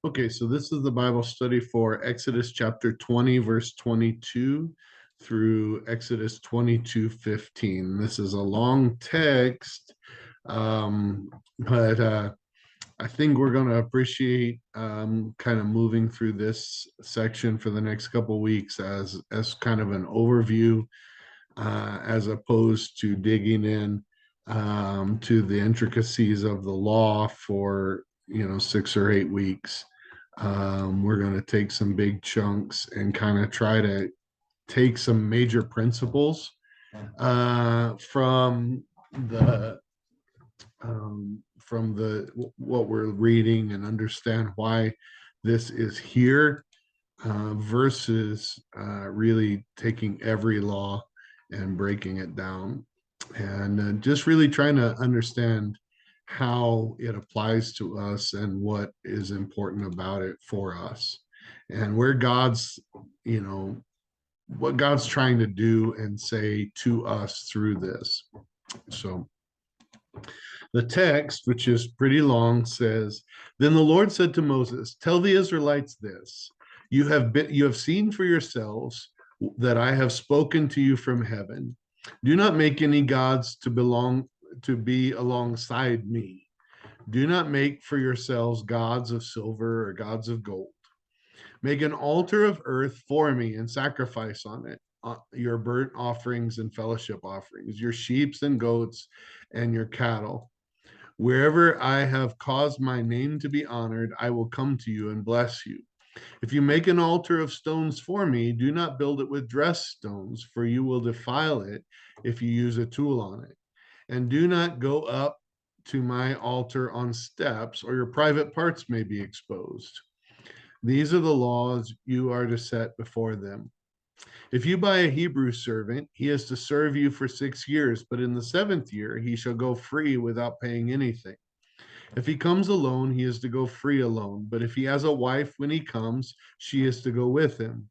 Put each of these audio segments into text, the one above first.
Okay, so this is the Bible study for Exodus chapter 20, verse 22 through Exodus 22:15. This is a long text, but I think we're going to appreciate kind of moving through this section for the next couple weeks as kind of an overview, as opposed to digging in to the intricacies of the law for 6 or 8 weeks. We're going to take some big chunks and kind of try to take some major principles the from the what we're reading and understand why this is here, versus really taking every law and breaking it down, and just really trying to understand how it applies to us and what is important about it for us, and where you know, what God's trying to do and say to us through this. So the text, which is pretty long, says, "Then the Lord said to Moses, tell the Israelites this, you have seen for yourselves that I have spoken to you from heaven. Do not make any gods to be alongside me. Do not make for yourselves gods of silver or gods of gold. Make an altar of earth for me and sacrifice on it your burnt offerings and fellowship offerings, your sheep and goats and your cattle. Wherever I have caused my name to be honored, I will come to you and bless you. If you make an altar of stones for me, do not build it with dressed stones, for you will defile it if you use a tool on it. And do not go up to my altar on steps, or your private parts may be exposed. These are the laws you are to set before them. If you buy a Hebrew servant, he is to serve you for 6 years, but in the seventh year he shall go free without paying anything. If he comes alone, he is to go free alone. But if he has a wife when he comes, she is to go with him.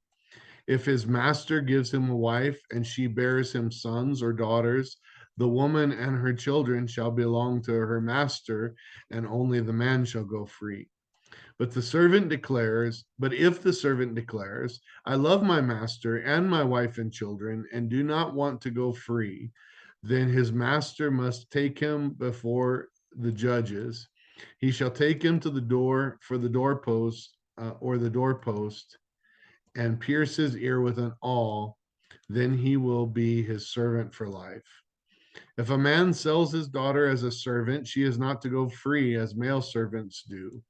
If his master gives him a wife and she bears him sons or daughters, the woman and her children shall belong to her master, and only the man shall go free. But if the servant declares, I love my master and my wife and children and do not want to go free, then his master must take him before the judges. He shall take him to the door for the doorpost, or the doorpost, and pierce his ear with an awl. Then he will be his servant for life. If a man sells his daughter as a servant, she is not to go free as male servants do.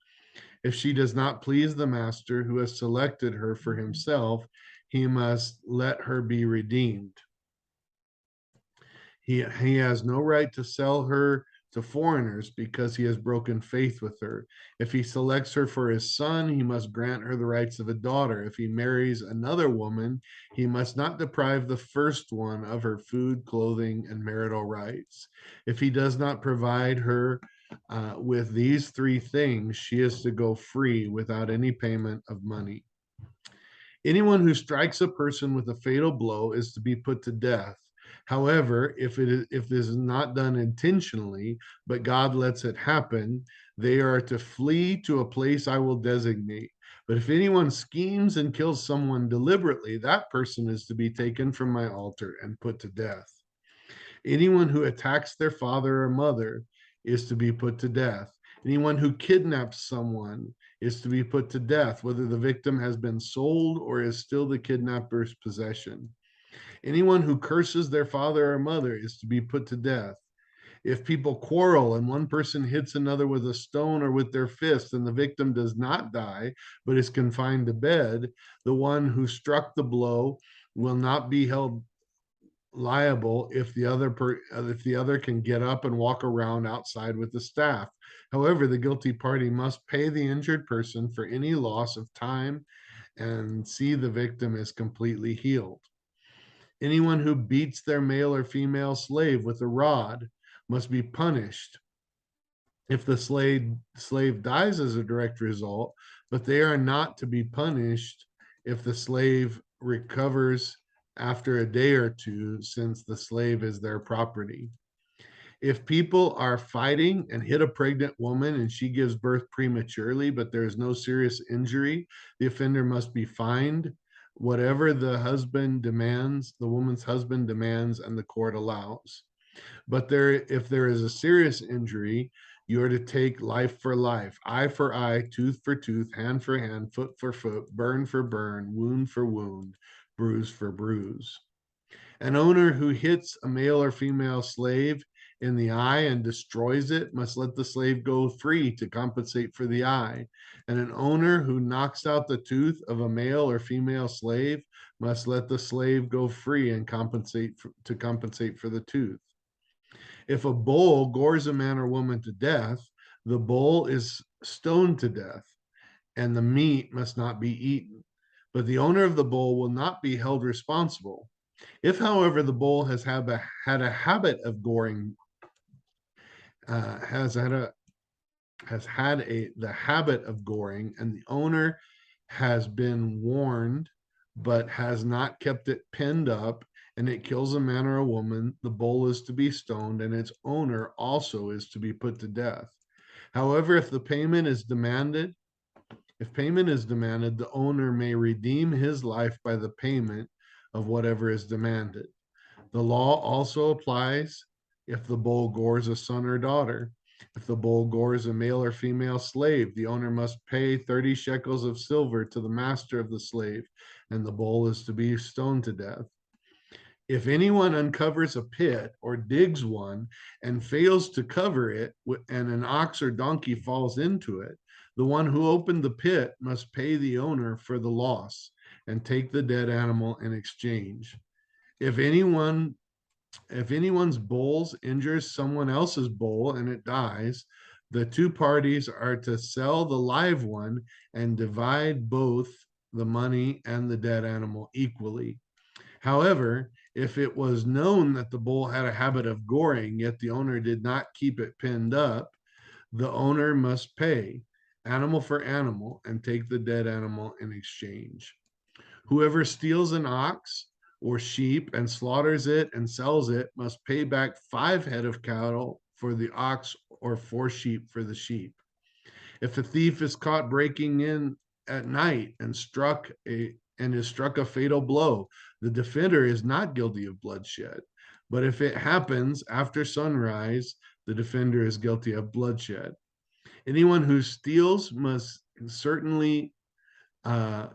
If she does not please the master who has selected her for himself, he must let her be redeemed. He has no right to sell her to foreigners because he has broken faith with her. If he selects her for his son, he must grant her the rights of a daughter. If he marries another woman, he must not deprive the first one of her food, clothing, and marital rights. If he does not provide her with these three things, she is to go free without any payment of money. Anyone who strikes a person with a fatal blow is to be put to death. However, if this is not done intentionally, but God lets it happen, they are to flee to a place I will designate. But if anyone schemes and kills someone deliberately, that person is to be taken from my altar and put to death. Anyone who attacks their father or mother is to be put to death. Anyone who kidnaps someone is to be put to death, whether the victim has been sold or is still the kidnapper's possession. Anyone who curses their father or mother is to be put to death. If people quarrel and one person hits another with a stone or with their fist and the victim does not die but is confined to bed, the one who struck the blow will not be held liable if the other can get up and walk around outside with the staff. However, the guilty party must pay the injured person for any loss of time and see the victim is completely healed. Anyone who beats their male or female slave with a rod must be punished if the slave dies as a direct result, but they are not to be punished if the slave recovers after a day or two, since the slave is their property. If people are fighting and hit a pregnant woman and she gives birth prematurely, but there is no serious injury, the offender must be fined whatever the husband demands, the woman's husband demands, and the court allows. But if there is a serious injury, you are to take life for life, eye for eye, tooth for tooth, hand for hand, foot for foot, burn for burn, wound for wound, bruise for bruise. An owner who hits a male or female slave in the eye and destroys it must let the slave go free to compensate for the eye. And an owner who knocks out the tooth of a male or female slave must let the slave go free and compensate for the tooth. If a bull gores a man or woman to death, the bull is stoned to death, and the meat must not be eaten. But the owner of the bull will not be held responsible. If, however, the bull had a habit of goring, uh, has had a the habit of goring, and the owner has been warned but has not kept it pinned up, and it kills a man or a woman, the bull is to be stoned, and its owner also is to be put to death. However, if payment is demanded, the owner may redeem his life by the payment of whatever is demanded. The law also applies if the bull gores a son or daughter. If the bull gores a male or female slave, the owner must pay 30 shekels of silver to the master of the slave, and the bull is to be stoned to death. If anyone uncovers a pit or digs one and fails to cover it, and an ox or donkey falls into it, the one who opened the pit must pay the owner for the loss and take the dead animal in exchange. If anyone if anyone's bulls injures someone else's bull and it dies, the two parties are to sell the live one and divide both the money and the dead animal equally. However, if it was known that the bull had a habit of goring, yet the owner did not keep it pinned up, the owner must pay animal for animal and take the dead animal in exchange. Whoever steals an ox or sheep and slaughters it and sells it must pay back 5 head of cattle for the ox or 4 sheep for the sheep. If a thief is caught breaking in at night and is struck a fatal blow, the defender is not guilty of bloodshed. But if it happens after sunrise, the defender is guilty of bloodshed. Anyone who steals uh,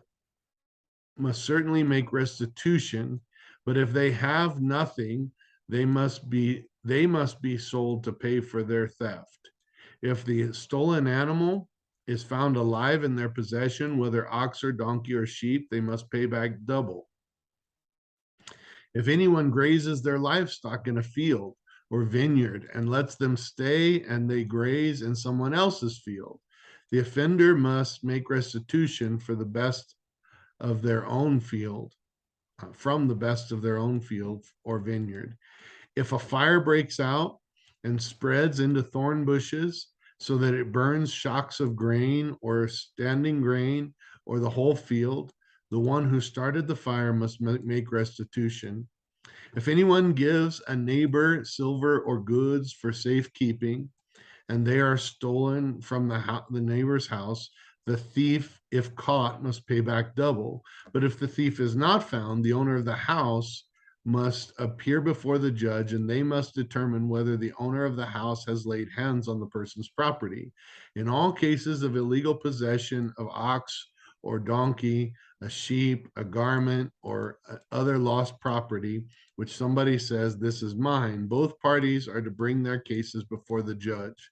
must certainly make restitution, but if they have nothing, they must be sold to pay for their theft. If the stolen animal is found alive in their possession, whether ox or donkey or sheep, they must pay back double. If anyone grazes their livestock in a field or vineyard and lets them stay and they graze in someone else's field, the offender must make restitution for the best of their own field, from the best of their own field or vineyard. If a fire breaks out and spreads into thorn bushes so that it burns shocks of grain or standing grain or the whole field, the one who started the fire must make restitution. If anyone gives a neighbor silver or goods for safekeeping, and they are stolen from the neighbor's house, the thief, if caught, must pay back double. But if the thief is not found, the owner of the house must appear before the judge, and they must determine whether the owner of the house has laid hands on the person's property. In all cases of illegal possession of ox or donkey, a sheep, a garment, or other lost property, which somebody says, "This is mine," both parties are to bring their cases before the judge.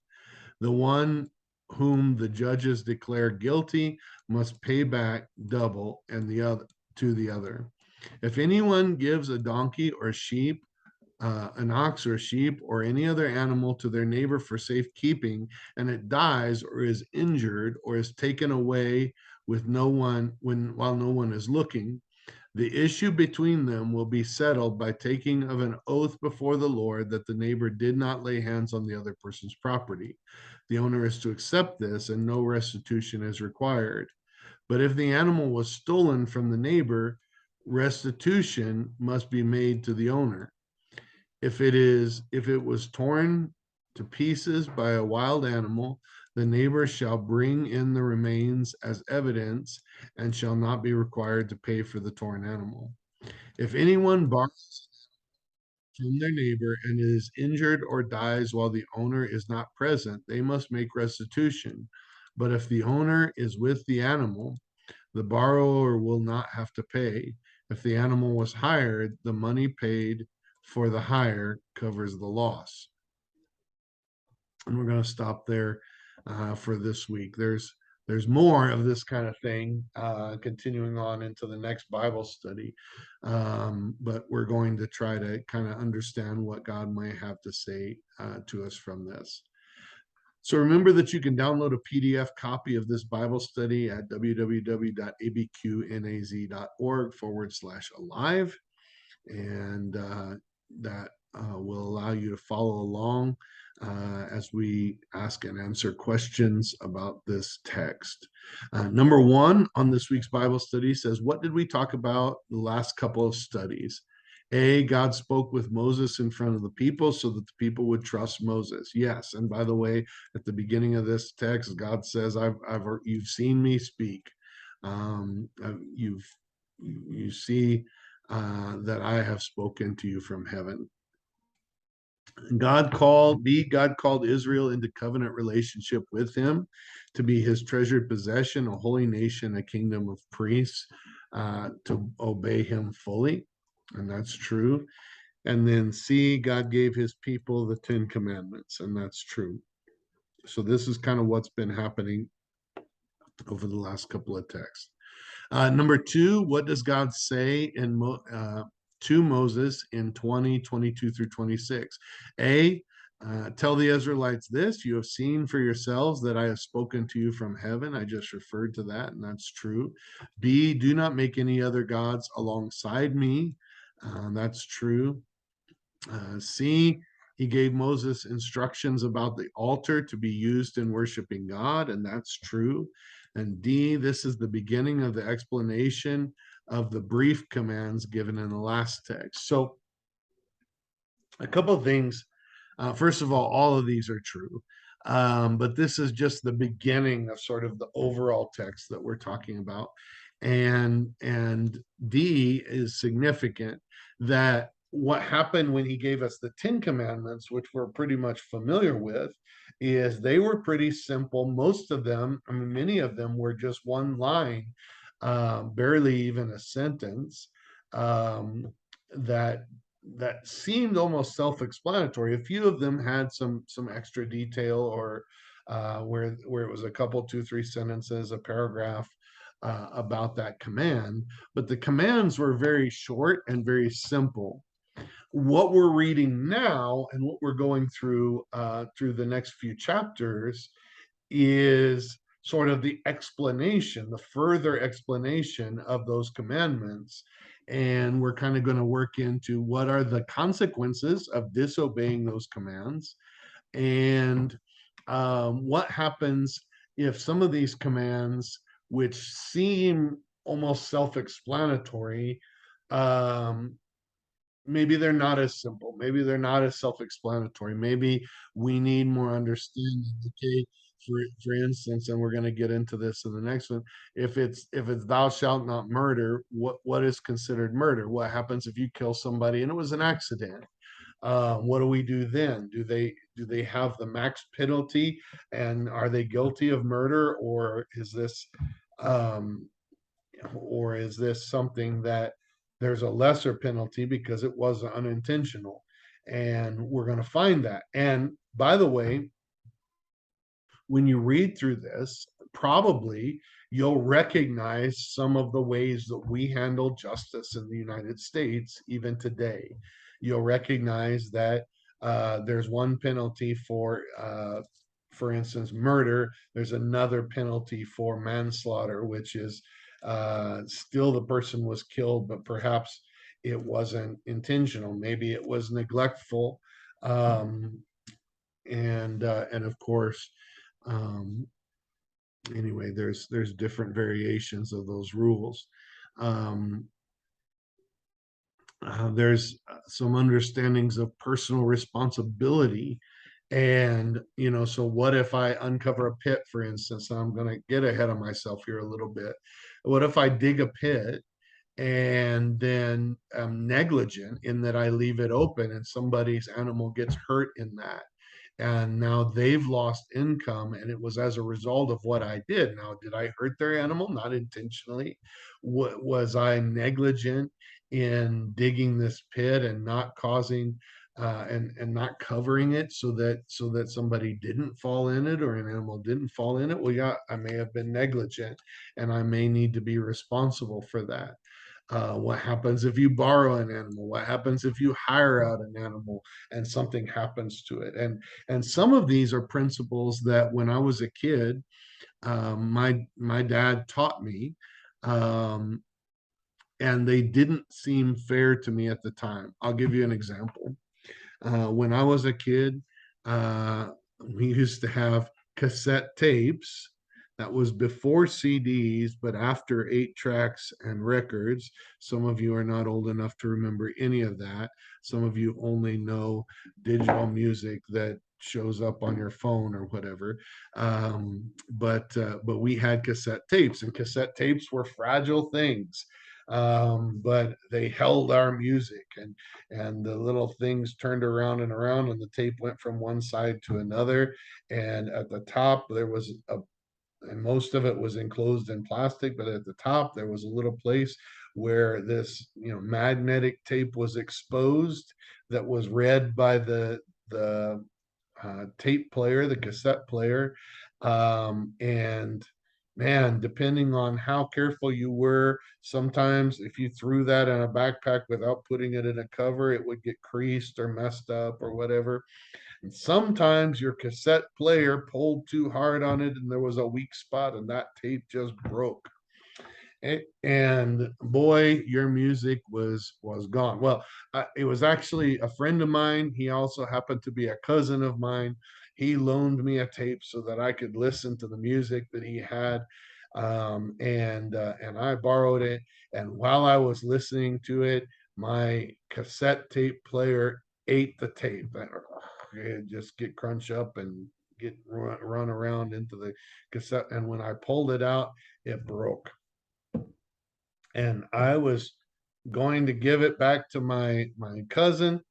The one whom the judges declare guilty must pay back double and the other to the other. If anyone gives a donkey or sheep, an ox or sheep, or any other animal to their neighbor for safekeeping, and it dies or is injured or is taken away with no one while no one is looking, the issue between them will be settled by taking of an oath before the Lord that the neighbor did not lay hands on the other person's property. The owner is to accept this, and no restitution is required. But if the animal was stolen from the neighbor, restitution must be made to the owner. If it was torn to pieces by a wild animal, the neighbor shall bring in the remains as evidence and shall not be required to pay for the torn animal. If anyone borrows from their neighbor and is injured or dies while the owner is not present, they must make restitution. But if the owner is with the animal, the borrower will not have to pay. If the animal was hired, the money paid for the hire covers the loss. And we're going to stop there for this week. There's more of this kind of thing continuing on into the next Bible study, but we're going to try to kind of understand what God might have to say to us from this. So remember that you can download a PDF copy of this Bible study at www.abqnaz.org/alive. And that will allow you to follow along as we ask and answer questions about this text. Number one on this week's Bible study says, what did we talk about the last couple of studies? A, God spoke with Moses in front of the people so that the people would trust Moses. Yes, and by the way, at the beginning of this text, God says, "You've seen me speak. You see that I have spoken to you from heaven." God called Israel into covenant relationship with him to be his treasured possession, a holy nation, a kingdom of priests, to obey him fully. And that's true. And then C, God gave his people the 10 commandments, and that's true. So this is kind of what's been happening over the last couple of texts. Number two, what does God say to Moses in 20:22 through 26? A, tell the Israelites this, you have seen for yourselves that I have spoken to you from heaven. I just referred to that, and that's true. B, do not make any other gods alongside me. That's true. C, he gave Moses instructions about the altar to be used in worshiping God, and that's true. And D, this is the beginning of the explanation of the brief commands given in the last text. So, a couple of things. First of all of these are true. But this is just the beginning of sort of the overall text that we're talking about. And D is significant, that what happened when he gave us the 10 commandments, which we're pretty much familiar with, is they were pretty simple. Most of them, I mean, many of them were just one line, barely even a sentence, that seemed almost self-explanatory. A few of them had some extra detail, or where it was a couple, two, three sentences, a paragraph about that command, but the commands were very short and very simple. What we're reading now and what we're going through through the next few chapters is sort of the explanation, the further explanation of those commandments. And we're kind of going to work into what are the consequences of disobeying those commands, and what happens if some of these commands, which seem almost self explanatory, um, maybe they're not as simple. Maybe they're not as self-explanatory. Maybe we need more understanding. Okay, for instance, and we're going to get into this in the next one. If it's thou shalt not murder, what is considered murder? What happens if you kill somebody and it was an accident? What do we do then? Do they have the max penalty, and are they guilty of murder, um, or is this something that there's a lesser penalty because it was unintentional? And we're going to find that. And by the way, when you read through this, probably you'll recognize some of the ways that we handle justice in the United States, even today. You'll recognize that there's one penalty for instance, murder. There's another penalty for manslaughter, which is still the person was killed, but perhaps it wasn't intentional. Maybe it was neglectful. And of course, um, anyway, there's different variations of those rules. Um, There's some understandings of personal responsibility. And, so what if I uncover a pit, for instance? I'm going to get ahead of myself here a little bit. What if I dig a pit and then I'm negligent in that I leave it open and somebody's animal gets hurt in that? And now they've lost income, and it was as a result of what I did. Now, did I hurt their animal? Not intentionally. Was I negligent in digging this pit and not causing and not covering it so that somebody didn't fall in it or an animal didn't fall in it? Well, yeah, I may have been negligent, and I may need to be responsible for that. What happens if you borrow an animal? What happens if you hire out an animal and something happens to it? And some of these are principles that when I was a kid, my dad taught me, um, and they didn't seem fair to me at the time. I'll give you an example. When I was a kid, uh, we used to have cassette tapes. That was before CDs, but after 8 tracks and records. Some of you are not old enough to remember any of that. Some of you only know digital music that shows up on your phone or whatever. But we had cassette tapes, and cassette tapes were fragile things. But they held our music, and the little things turned around and around, and the tape went from one side to another. And at the top there was a and most of it was enclosed in plastic, but at the top there was a little place where this magnetic tape was exposed, that was read by the tape player, the cassette player. And man, depending on how careful you were, sometimes if you threw that in a backpack without putting it in a cover, it would get creased or messed up or whatever. And sometimes your cassette player pulled too hard on it and there was a weak spot and that tape just broke. And boy, your music was gone. Well, it was actually a friend of mine. He also happened to be a cousin of mine. He loaned me a tape so that I could listen to the music that he had, and I borrowed it. And while I was listening to it, my cassette tape player ate the tape. It just get crunch up and get run around into the cassette. And when I pulled it out, it broke. And I was going to give it back to my cousin,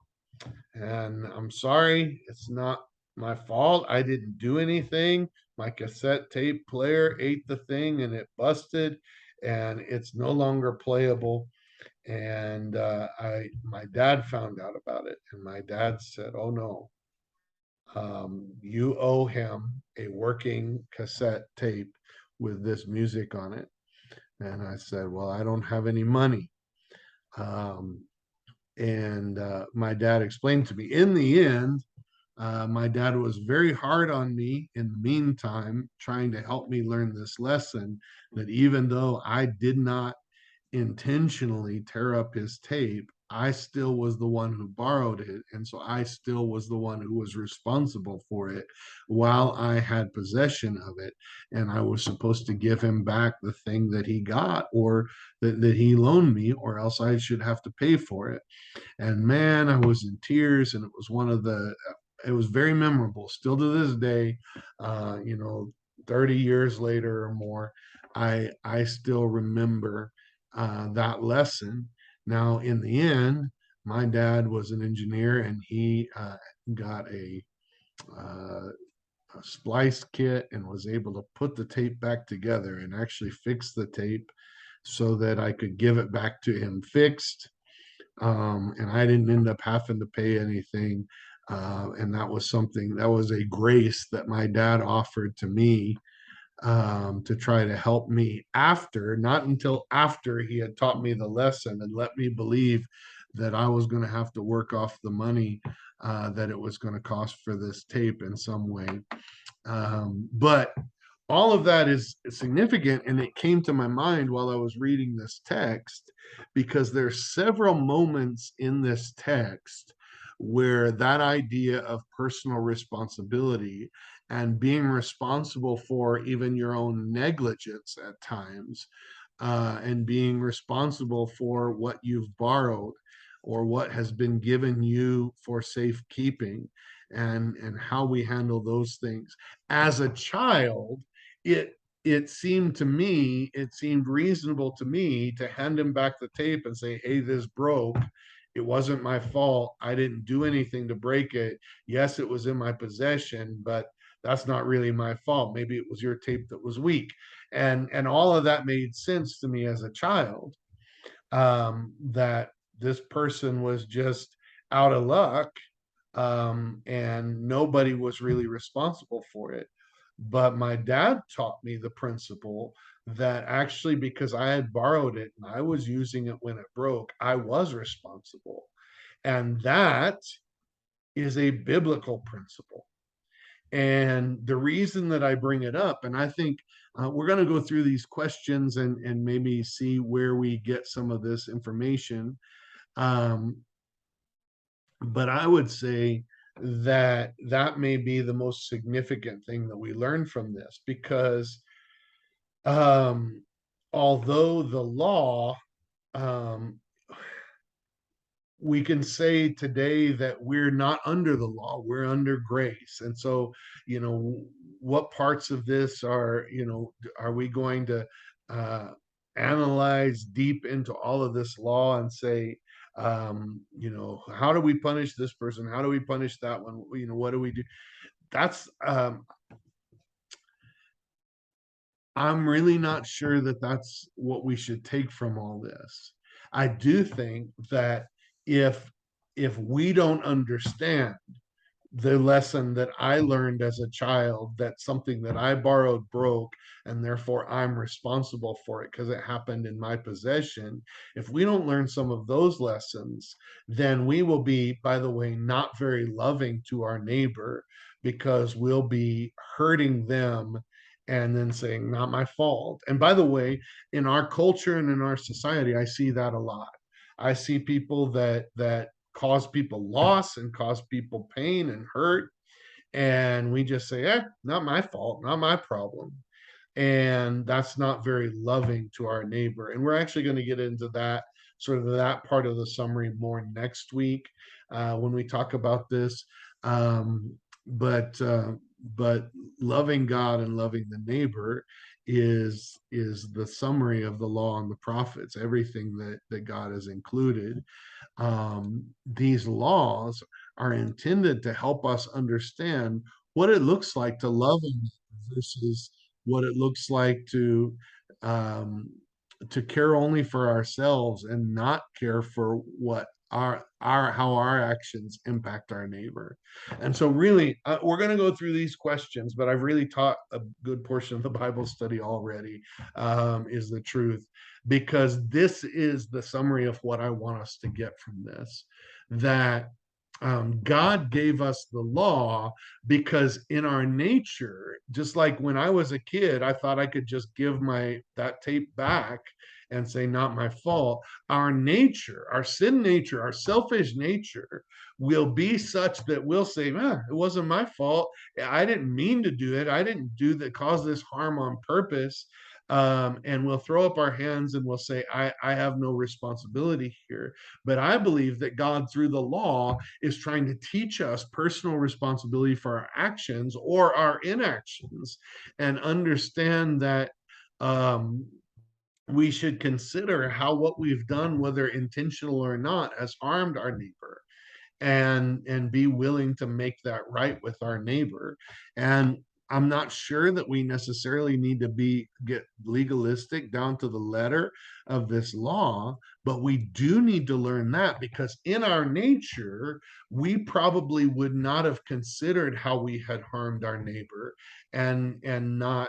and I'm sorry, it's not my fault. I didn't do anything. My cassette tape player ate the thing and it busted, and it's no longer playable. And I my dad found out about it, and my dad said, "Oh no, you owe him a working cassette tape with this music on it." And I said, "Well, I don't have any money." Um, and my dad explained to me. In the end, my dad was very hard on me in the meantime, trying to help me learn this lesson, that even though I did not intentionally tear up his tape, I still was the one who borrowed it. And so I still was the one who was responsible for it while I had possession of it. And I was supposed to give him back the thing that he got, or that he loaned me, or else I should have to pay for it. And man, I was in tears, and it was very memorable still to this day. 30 years later or more, I still remember that lesson. Now, in the end, my dad was an engineer, and he got uh, a splice kit and was able to put the tape back together and actually fix the tape so that I could give it back to him fixed. And I didn't end up having to pay anything. And that was a grace that my dad offered to me, to try to help me not until after he had taught me the lesson and let me believe that I was going to have to work off the money that it was going to cost for this tape in some way. But all of that is significant, and it came to my mind while I was reading this text, because there's several moments in this text where that idea of personal responsibility and being responsible for even your own negligence at times, and being responsible for what you've borrowed, or what has been given you for safekeeping, and how we handle those things. As a child, it it seemed to me, it seemed reasonable to me to hand him back the tape and say, hey, this broke. It wasn't my fault. I didn't do anything to break it. Yes, it was in my possession, but that's not really my fault. Maybe it was your tape that was weak. And all of that made sense to me as a child, that this person was just out of luck, and nobody was really responsible for it. But my dad taught me the principle that actually, because I had borrowed it and I was using it when it broke, I was responsible. And that is a biblical principle. And the reason that I bring it up, and I think we're going to go through these questions and maybe see where we get some of this information. Um, but I would say that that may be the most significant thing that we learn from this, because um, although the law, um, we can say today that we're not under the law, we're under grace. And so, what parts of this are, are we going to uh, analyze deep into all of this law and say, how do we punish this person? How do we punish that one? What do we do? That's, I'm really not sure that that's what we should take from all this. I do think that if if we don't understand the lesson that I learned as a child, that something that I borrowed broke, and therefore I'm responsible for it because it happened in my possession. If we don't learn some of those lessons, then we will be, by the way, not very loving to our neighbor, because we'll be hurting them and then saying, not my fault. And by the way, in our culture and in our society, I see that a lot. I see people that cause people loss and cause people pain and hurt, and we just say, not my fault, not my problem. And that's not very loving to our neighbor. And we're actually going to get into that, sort of that part of the summary, more next week, when we talk about this. um, but uh, but loving God and loving the neighbor is the summary of the law and the prophets, everything that God has included. These laws are intended to help us understand what it looks like to love him versus what it looks like um, to care only for ourselves and not care for what our how our actions impact our neighbor. And so really, we're going to go through these questions, but I've really taught a good portion of the Bible study already, is the truth, because this is the summary of what I want us to get from this, that God gave us the law because in our nature, just like when I was a kid, I thought I could just give my that tape back and say, not my fault. Our nature, our sin nature, our selfish nature will be such that we'll say, it wasn't my fault. I didn't mean to do it. I didn't do that, cause this harm on purpose. And we'll throw up our hands and we'll say, I have no responsibility here. But I believe that God, through the law, is trying to teach us personal responsibility for our actions or our inactions, and understand that um, we should consider how what we've done, whether intentional or not, has harmed our neighbor, and be willing to make that right with our neighbor. And I'm not sure that we necessarily need to get legalistic down to the letter of this law, but we do need to learn that, because in our nature we probably would not have considered how we had harmed our neighbor, and not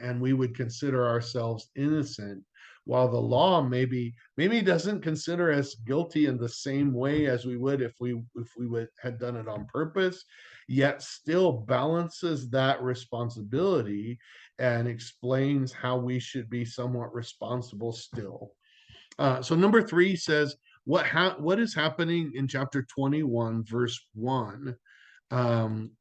and we would consider ourselves innocent, while the law maybe doesn't consider us guilty in the same way as we would if we would had done it on purpose, yet still balances that responsibility and explains how we should be somewhat responsible still. So number 3 says, what is happening in chapter 21 verse 1, um,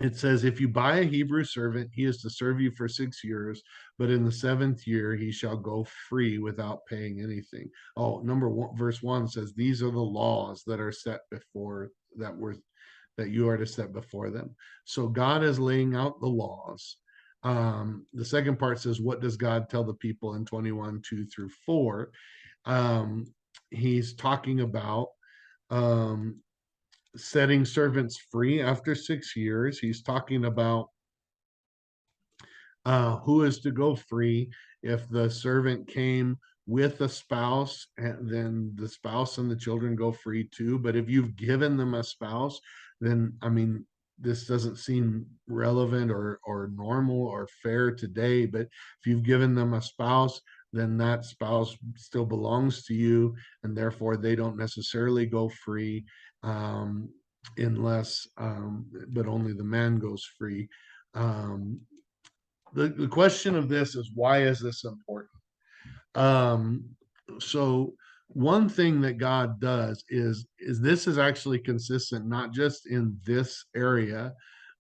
it says, if you buy a Hebrew servant, he is to serve you for 6 years, but in the seventh year he shall go free without paying anything. Oh, number one, verse 1 says, these are the laws that are set before that you are to set before them. So God is laying out the laws. The second part says, what does God tell the people in 21:2 through 4? Um, he's talking about um, setting servants free after 6 years. He's talking about who is to go free. If the servant came with a spouse, and then the spouse and the children go free too. But if you've given them a spouse, then I mean, this doesn't seem relevant or normal or fair today. But if you've given them a spouse, then that spouse still belongs to you, and therefore they don't necessarily go free, um, unless, but only the man goes free. Um, the question of this is, why is this important? Um, so one thing that God does is this is actually consistent, not just in this area,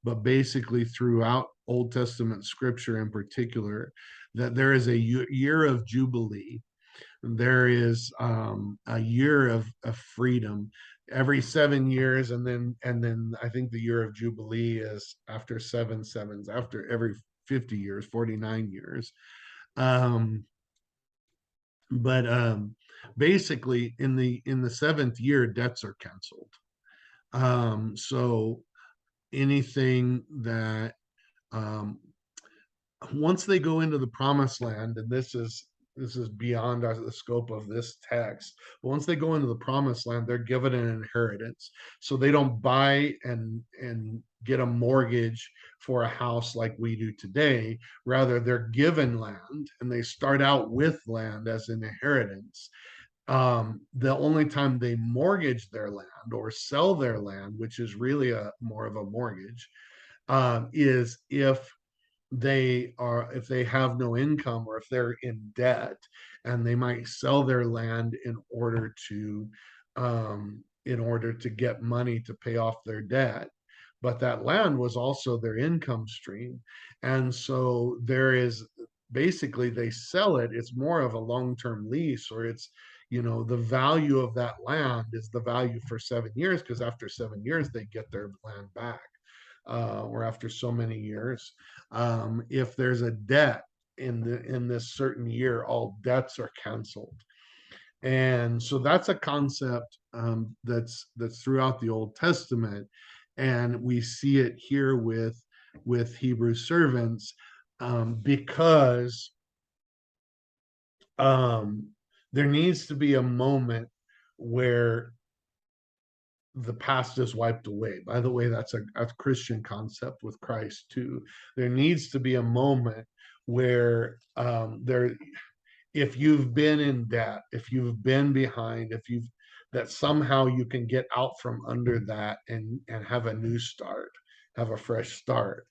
but basically throughout Old Testament scripture in particular, that there is a year of Jubilee. There is a year of freedom every 7 years, and then I think the year of Jubilee is after 7 sevens, after every 50 years, 49 years. Um, but basically in the seventh year, debts are canceled. So anything that um, once they go into the promised land, and this is beyond the scope of this text, but once they go into the promised land, they're given an inheritance. So they don't buy and get a mortgage for a house like we do today. Rather, they're given land, and they start out with land as an inheritance. The only time they mortgage their land or sell their land, which is really a more of a mortgage, is if they have no income, or if they're in debt, and they might sell their land in order to get money to pay off their debt. But that land was also their income stream. And so there is, basically they sell it, it's more of a long-term lease, or it's, the value of that land is the value for 7 years, because after 7 years they get their land back, or after so many years. If there's a debt in this certain year, all debts are canceled. And so that's a concept, that's throughout the Old Testament, and we see it here with Hebrew servants, because um, there needs to be a moment where the past is wiped away. By the way, that's a Christian concept with Christ too. There needs to be a moment where if you've been in debt, if you've been behind, that somehow you can get out from under that and have a new start, have a fresh start.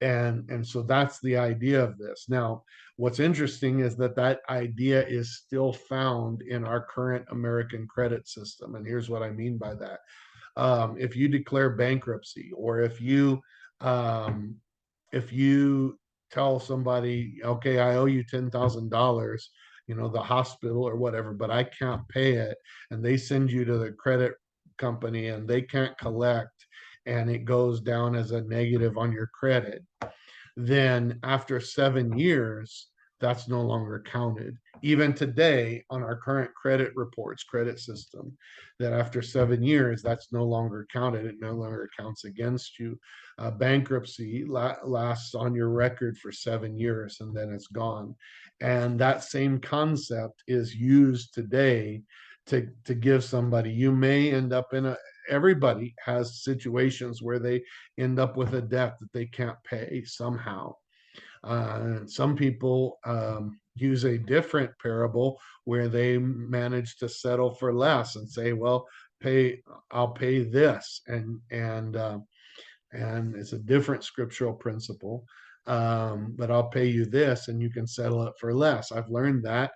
And so that's the idea of this. Now, what's interesting is that idea is still found in our current American credit system. And here's what I mean by that. If you declare bankruptcy, or um, if you tell somebody, okay, I owe you $10,000, the hospital or whatever, but I can't pay it, and they send you to the credit company and they can't collect, and it goes down as a negative on your credit, then after 7 years, that's no longer counted. Even today, on our current credit reports, credit system, that after 7 years, that's no longer counted. It no longer counts against you. Bankruptcy lasts on your record for 7 years, and then it's gone. And that same concept is used today to give somebody, you may end up everybody has situations where they end up with a debt that they can't pay somehow. Some people use a different parable where they manage to settle for less and say, "Well, I'll pay this," and it's a different scriptural principle. But I'll pay you this, and you can settle it for less. I've learned that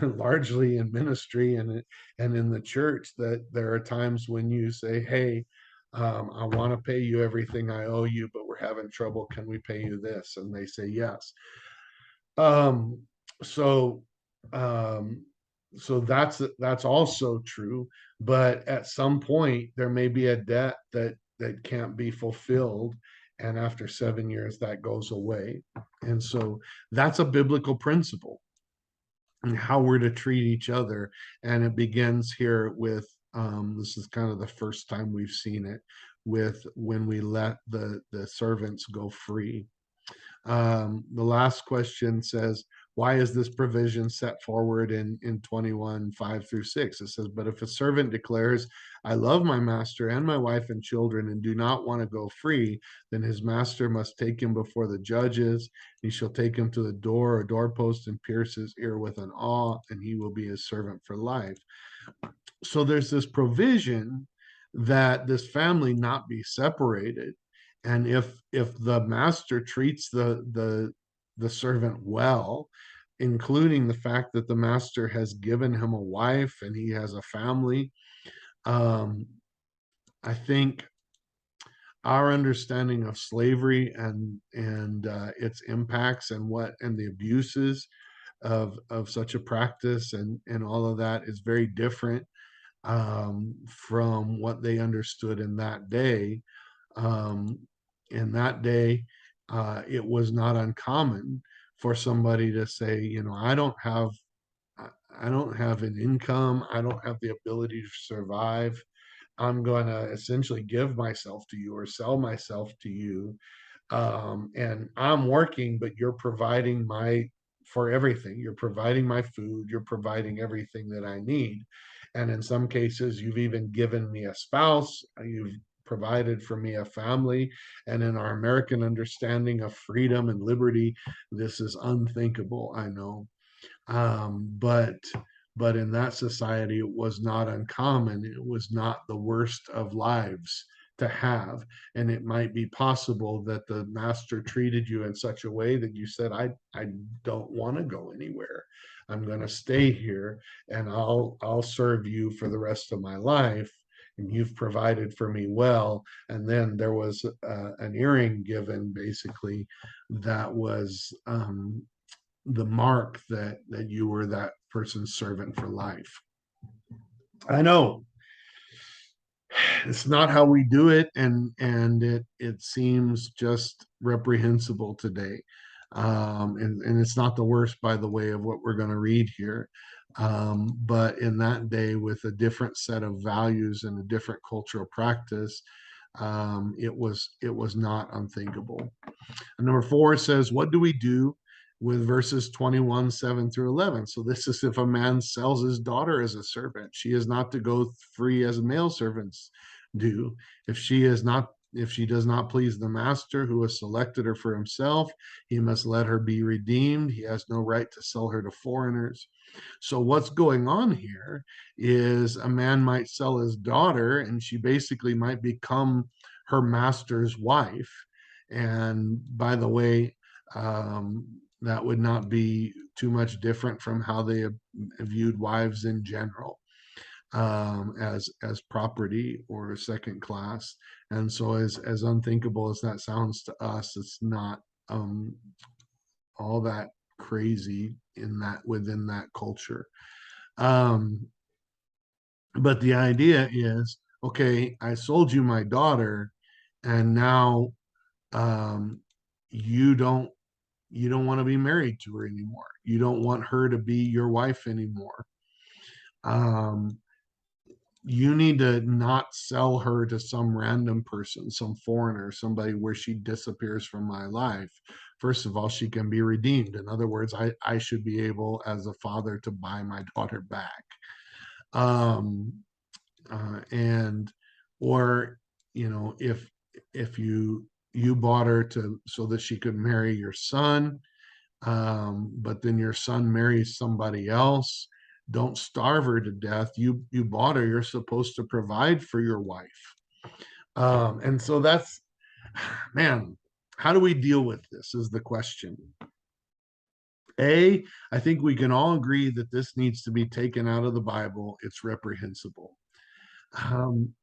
largely in ministry and in the church, that there are times when you say, "Hey, I want to pay you everything I owe you, but we're having trouble. Can we pay you this? And they say yes. Um, so um, so that's also true. But at some point, there may be a debt that can't be fulfilled, and after 7 years, that goes away. And so that's a biblical principle and how we're to treat each other. And it begins here with this is kind of the first time we've seen it with when we let the servants go free. The last question says, why is this provision set forward in 21, 5 through 6? It says, but if a servant declares, I love my master and my wife and children and do not want to go free, then his master must take him before the judges. He shall take him to the door or doorpost and pierce his ear with an awl, and he will be his servant for life. So there's this provision that this family not be separated, and if the master treats the servant well, including the fact that the master has given him a wife and he has a family, um, I think our understanding of slavery and its impacts and what and the abuses of such a practice and all of that is very different from what they understood in that day. Um, in that day, it was not uncommon for somebody to say, you know, I don't have an income, I don't have the ability to survive. I'm going to essentially give myself to you or sell myself to you, and I'm working, but you're providing my for everything. You're providing my food. You're providing everything that I need, and in some cases, you've even given me a spouse. You've provided for me a family, and in our American understanding of freedom and liberty, this is unthinkable. I know, but in that society, it was not uncommon. It was not the worst of lives to have, and it might be possible that the master treated you in such a way that you said, I don't want to go anywhere. I'm going to stay here, and I'll serve you for the rest of my life. And you've provided for me well. And then there was an earring given, basically, that was the mark that you were that person's servant for life. I know it's not how we do it, and it seems just reprehensible today. And it's not the worst, by the way, of what we're going to read here. But in that day, with a different set of values and a different cultural practice, it was not unthinkable. And number 4 says, what do we do with verses 21, 7 through 11? So this is if a man sells his daughter as a servant, she is not to go free as male servants do. If she does not please the master who has selected her for himself, he must let her be redeemed. He has no right to sell her to foreigners. So what's going on here is a man might sell his daughter and she basically might become her master's wife. And by the way, that would not be too much different from how they have viewed wives in general, as property or second class. And so as unthinkable as that sounds to us, it's not um, all that crazy in that within that culture. Um, but the idea is, okay, I sold you my daughter, and now um, you don't want to be married to her anymore. You don't want her to be your wife anymore. Um, you need to not sell her to some random person, some foreigner, somebody where she disappears from my life. First of all, she can be redeemed. In other words, I should be able, as a father, to buy my daughter back. Um, and or if you bought her to so that she could marry your son, but then your son marries somebody else, don't starve her to death. You bought her, you're supposed to provide for your wife. And so that's, man, how do we deal with this is the question. I think we can all agree that this needs to be taken out of the Bible. It's reprehensible. um,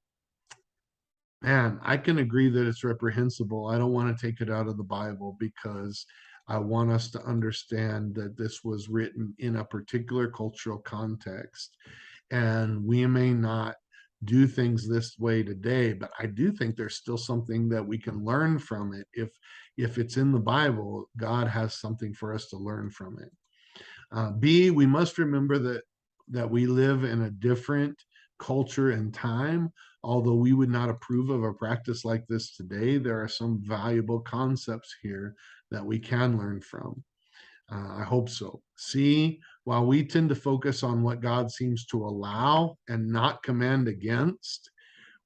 Man, I can agree that it's reprehensible. I don't want to take it out of the Bible because I want us to understand that this was written in a particular cultural context. And we may not do things this way today, but I do think there's still something that we can learn from it. If it's in the Bible, God has something for us to learn from it. B, we must remember that we live in a different culture and time. Although we would not approve of a practice like this today, there are some valuable concepts here that we can learn from. I hope so. C, while we tend to focus on what God seems to allow and not command against,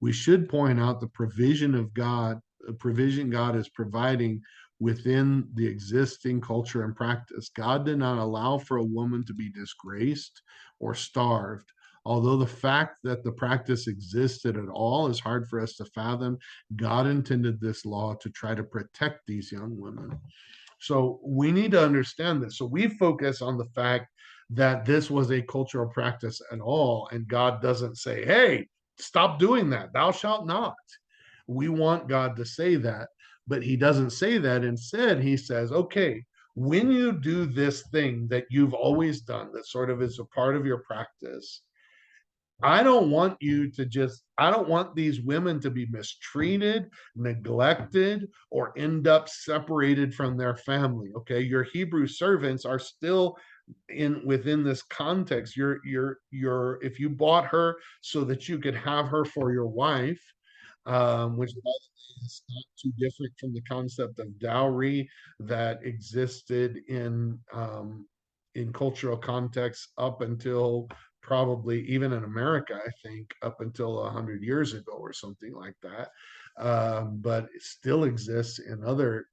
we should point out the provision of God, the provision God is providing within the existing culture and practice. God did not allow for a woman to be disgraced or starved. Although the fact that the practice existed at all is hard for us to fathom, God intended this law to try to protect these young women. So we need to understand this. So we focus on the fact that this was a cultural practice at all, and God doesn't say, hey, stop doing that, thou shalt not. We want God to say that, but he doesn't say that. Instead, he says, okay, when you do this thing that you've always done, that sort of is a part of your practice, I don't want you to just, I don't want these women to be mistreated, neglected, or end up separated from their family. Okay. Your Hebrew servants are still in within this context. If you bought her so that you could have her for your wife, which by the way is not too different from the concept of dowry that existed in cultural contexts up until probably even in America, I think up until 100 years ago or something like that. But it still exists in other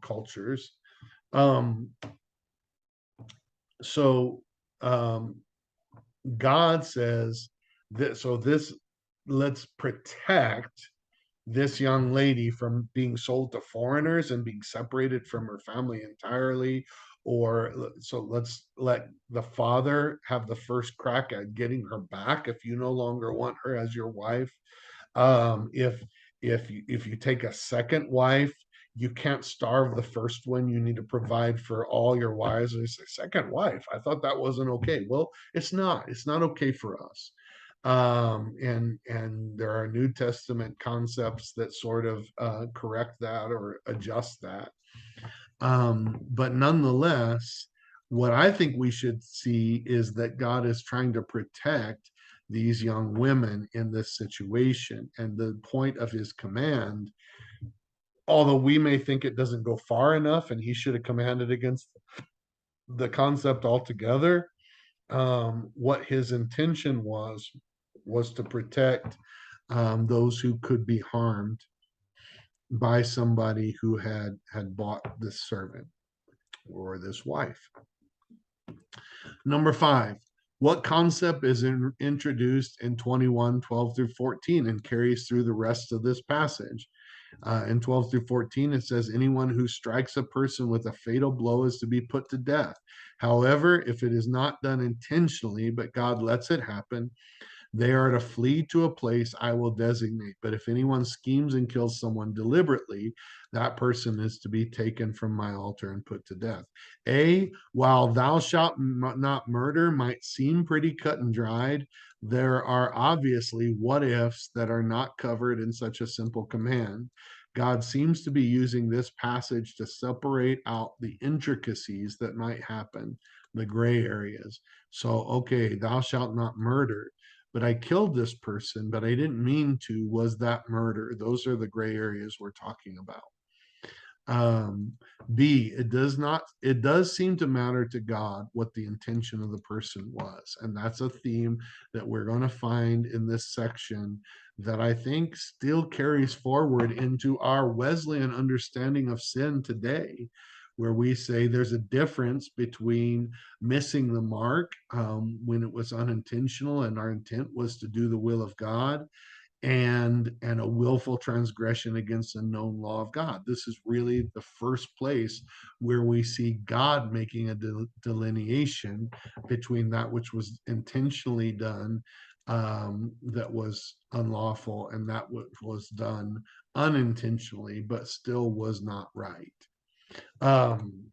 cultures. Um, so um, God says that, so this, let's protect this young lady from being sold to foreigners and being separated from her family entirely. Or so let's let the father have the first crack at getting her back if you no longer want her as your wife. If you take a second wife, you can't starve the first one. You need to provide for all your wives. And it's a second wife. I thought that wasn't okay. Well, it's not. It's not okay for us. And there are New Testament concepts that sort of correct that or adjust that. But nonetheless, what I think we should see is that God is trying to protect these young women in this situation. And the point of his command, although we may think it doesn't go far enough and he should have commanded against the concept altogether, what his intention was to protect those who could be harmed by somebody who had bought this servant or this wife. Number 5, what concept is introduced in 21:12 through 14 and carries through the rest of this passage? In 12 through 14, it says, anyone who strikes a person with a fatal blow is to be put to death. However, if it is not done intentionally, but God lets it happen, they are to flee to a place I will designate. But if anyone schemes and kills someone deliberately, that person is to be taken from my altar and put to death. While thou shalt not murder might seem pretty cut and dried, there are obviously what ifs that are not covered in such a simple command. God seems to be using this passage to separate out the intricacies that might happen, the gray areas. So, okay, thou shalt not murder, but I killed this person, but I didn't mean to. Was that murder? Those are the gray areas we're talking about. Um, B, it does seem to matter to God what the intention of the person was. And that's a theme that we're going to find in this section that I think still carries forward into our Wesleyan understanding of sin today, where we say there's a difference between missing the mark when it was unintentional and our intent was to do the will of God, and a willful transgression against a known law of God. This is really the first place where we see God making a delineation between that which was intentionally done that was unlawful, and that was done unintentionally, but still was not right. Um,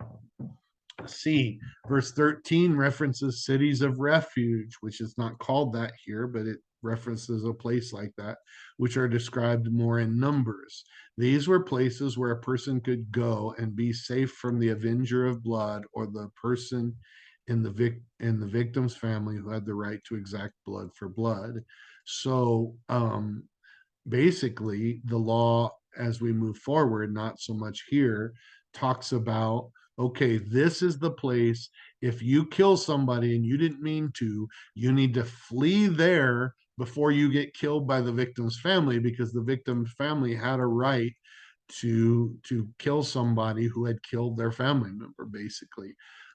C, verse 13 references cities of refuge, which is not called that here, but it references a place like that, which are described more in Numbers. These were places where a person could go and be safe from the avenger of blood or the person in the victim's family who had the right to exact blood for blood. So basically the law as we move forward, not so much here, talks about okay, this is the place. If you kill somebody and you didn't mean to, you need to flee there before you get killed by the victim's family, because the victim's family had a right to kill somebody who had killed their family member, basically.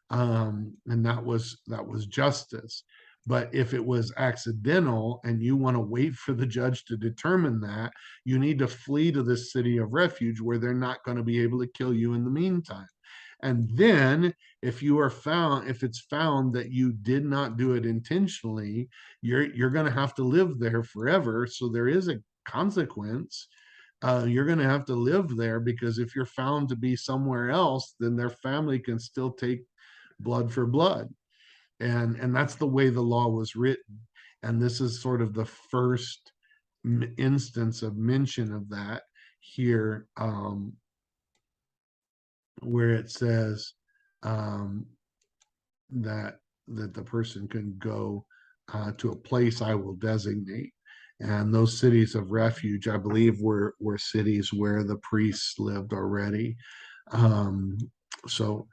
And that was justice. But if it was accidental and you want to wait for the judge to determine that, you need to flee to this city of refuge where they're not going to be able to kill you in the meantime. And then if it's found that you did not do it intentionally, you're going to have to live there forever. So there is a consequence. You're going to have to live there, because if you're found to be somewhere else, then their family can still take blood for blood. And that's the way the law was written. And this is sort of the first instance of mention of that here, where it says um, that the person can go to a place I will designate. And those cities of refuge, I believe, were cities where the priests lived already. Um, so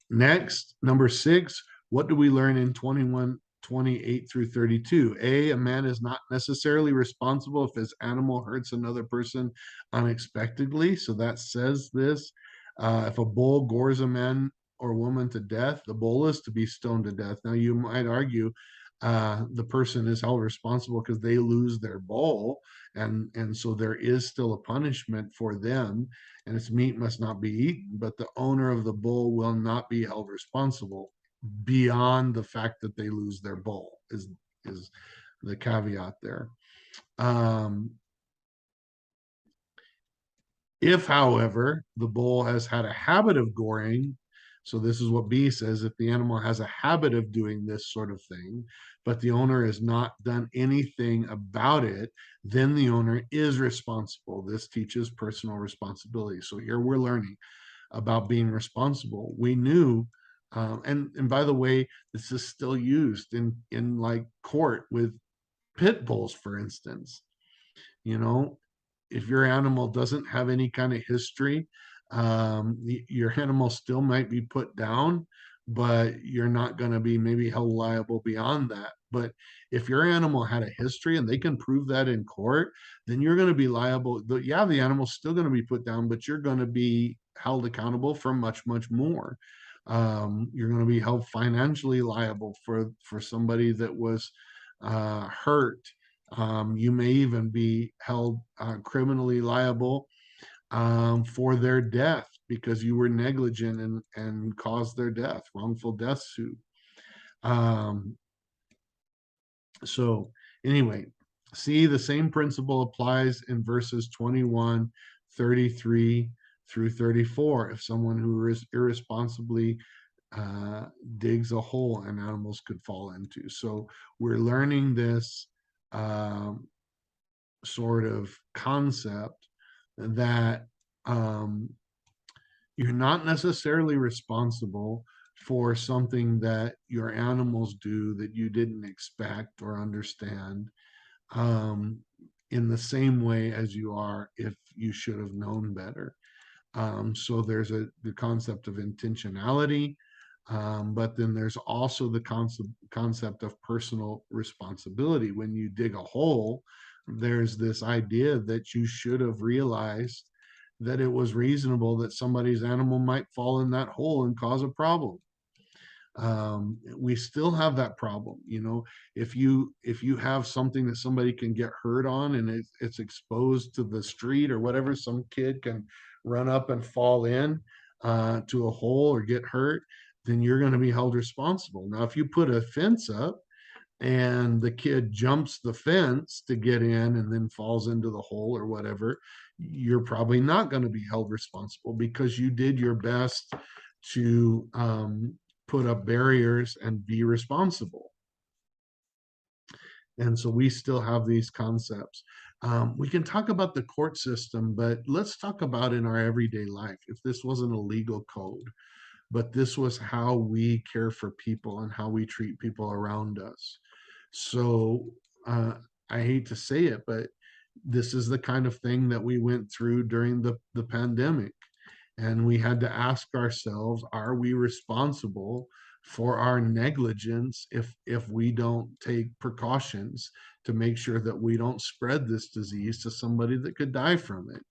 next, number 6, what do we learn in 21:28 through 32? A man is not necessarily responsible if his animal hurts another person unexpectedly. So that says this. If a bull gores a man or woman to death, the bull is to be stoned to death. Now, you might argue the person is held responsible because they lose their bull, and so there is still a punishment for them, and its meat must not be eaten. But the owner of the bull will not be held responsible beyond the fact that they lose their bull. Is the caveat there. Um, If, however, the bull has had a habit of goring, so this is what B says, if the animal has a habit of doing this sort of thing, but the owner has not done anything about it, then the owner is responsible. This teaches personal responsibility. So here we're learning about being responsible. We knew, and by the way, this is still used in like court with pit bulls, for instance. You know, if your animal doesn't have any kind of history, your animal still might be put down, but you're not going to be maybe held liable beyond that. But if your animal had a history and they can prove that in court, then you're going to be liable. Yeah, the animal's still going to be put down, but you're going to be held accountable for much, much more. You're going to be held financially liable for somebody that was hurt. You may even be held criminally liable for their death because you were negligent and caused their death, wrongful death suit. Um, so, anyway, see, the same principle applies in verses 21, 33 through 34. If someone who is irresponsibly uh, digs a hole and animals could fall into. So, we're learning this. Um, Sort of concept that um, you're not necessarily responsible for something that your animals do that you didn't expect or understand, um, in the same way as you are if you should have known better. So there's the concept of intentionality, but then there's also the concept of personal responsibility. When you dig a hole, there's this idea that you should have realized that it was reasonable that somebody's animal might fall in that hole and cause a problem. We still have that problem. If you have something that somebody can get hurt on and it's exposed to the street or whatever, some kid can run up and fall in to a hole or get hurt, then you're going to be held responsible. Now if you put a fence up, and the kid jumps the fence to get in and then falls into the hole or whatever, you're probably not going to be held responsible because you did your best to put up barriers and be responsible. And so we still have these concepts. We can talk about the court system, but let's talk about in our everyday life. If this wasn't a legal code, but this was how we care for people and how we treat people around us. So uh, I hate to say it, but this is the kind of thing that we went through during the pandemic. And we had to ask ourselves, are we responsible for our negligence if we don't take precautions to make sure that we don't spread this disease to somebody that could die from it?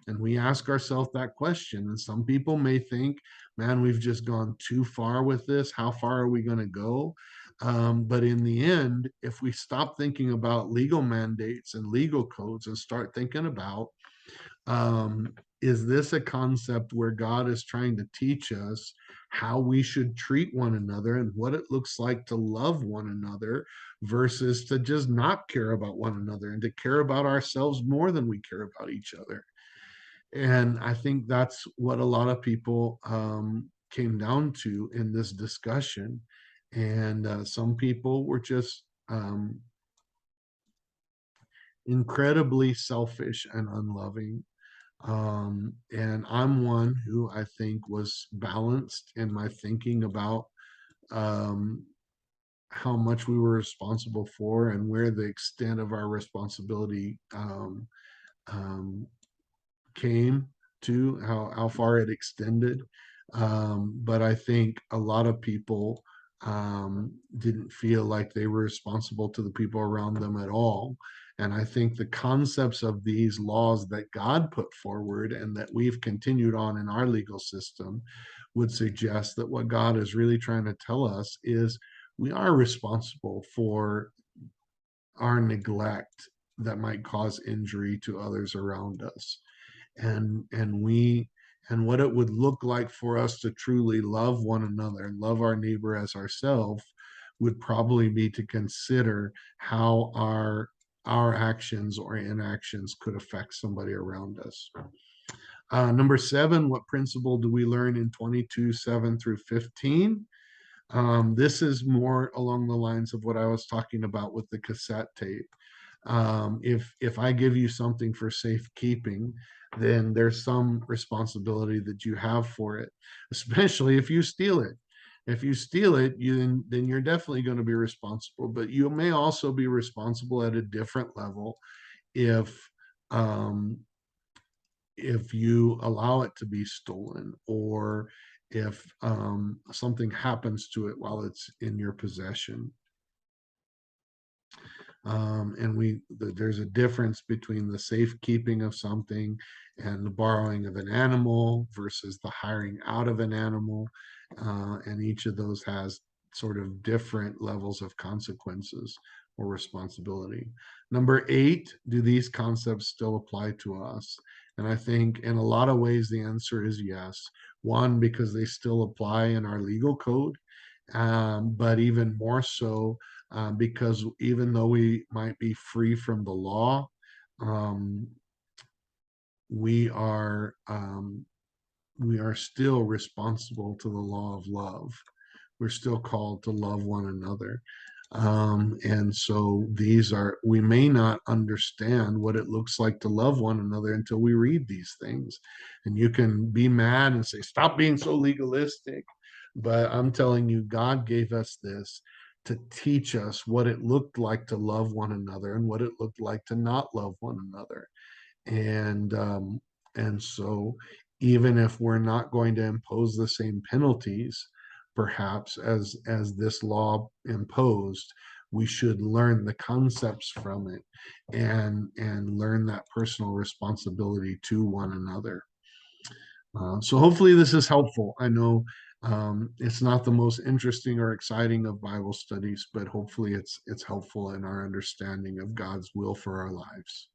And we ask ourselves that question. And some people may think, man, we've just gone too far with this. How far are we going to go? But in the end, if we stop thinking about legal mandates and legal codes and start thinking about, um, is this a concept where God is trying to teach us how we should treat one another and what it looks like to love one another versus to just not care about one another and to care about ourselves more than we care about each other? And I think that's what a lot of people came down to in this discussion. And some people were just incredibly selfish and unloving. And I'm one who I think was balanced in my thinking about um, how much we were responsible for and where the extent of our responsibility um, came to, how far it extended. But I think a lot of people didn't feel like they were responsible to the people around them at all. And I think the concepts of these laws that God put forward and that we've continued on in our legal system would suggest that what God is really trying to tell us is we are responsible for our neglect that might cause injury to others around us. And what it would look like for us to truly love one another and love our neighbor as ourselves would probably be to consider how our actions or inactions could affect somebody around us. Number 7, what principle do we learn in 22:7 through 15? This is more along the lines of what I was talking about with the cassette tape. If I give you something for safekeeping, then there's some responsibility that you have for it, especially if you steal it. If you steal it, then you're definitely going to be responsible, but you may also be responsible at a different level if um, if you allow it to be stolen or if something happens to it while it's in your possession. There's a difference between the safekeeping of something and the borrowing of an animal versus the hiring out of an animal. And each of those has sort of different levels of consequences or responsibility. Number 8, do these concepts still apply to us? And I think in a lot of ways, the answer is yes. One, because they still apply in our legal code, but even more so because even though we might be free from the law, um, we are um, we are still responsible to the law of love. We're still called to love one another. And so we may not understand what it looks like to love one another until we read these things. And you can be mad and say, stop being so legalistic. But I'm telling you, God gave us this to teach us what it looked like to love one another and what it looked like to not love one another. And so even if we're not going to impose the same penalties, perhaps as this law imposed, we should learn the concepts from it and learn that personal responsibility to one another. So hopefully this is helpful. I know it's not the most interesting or exciting of Bible studies, but hopefully it's helpful in our understanding of God's will for our lives.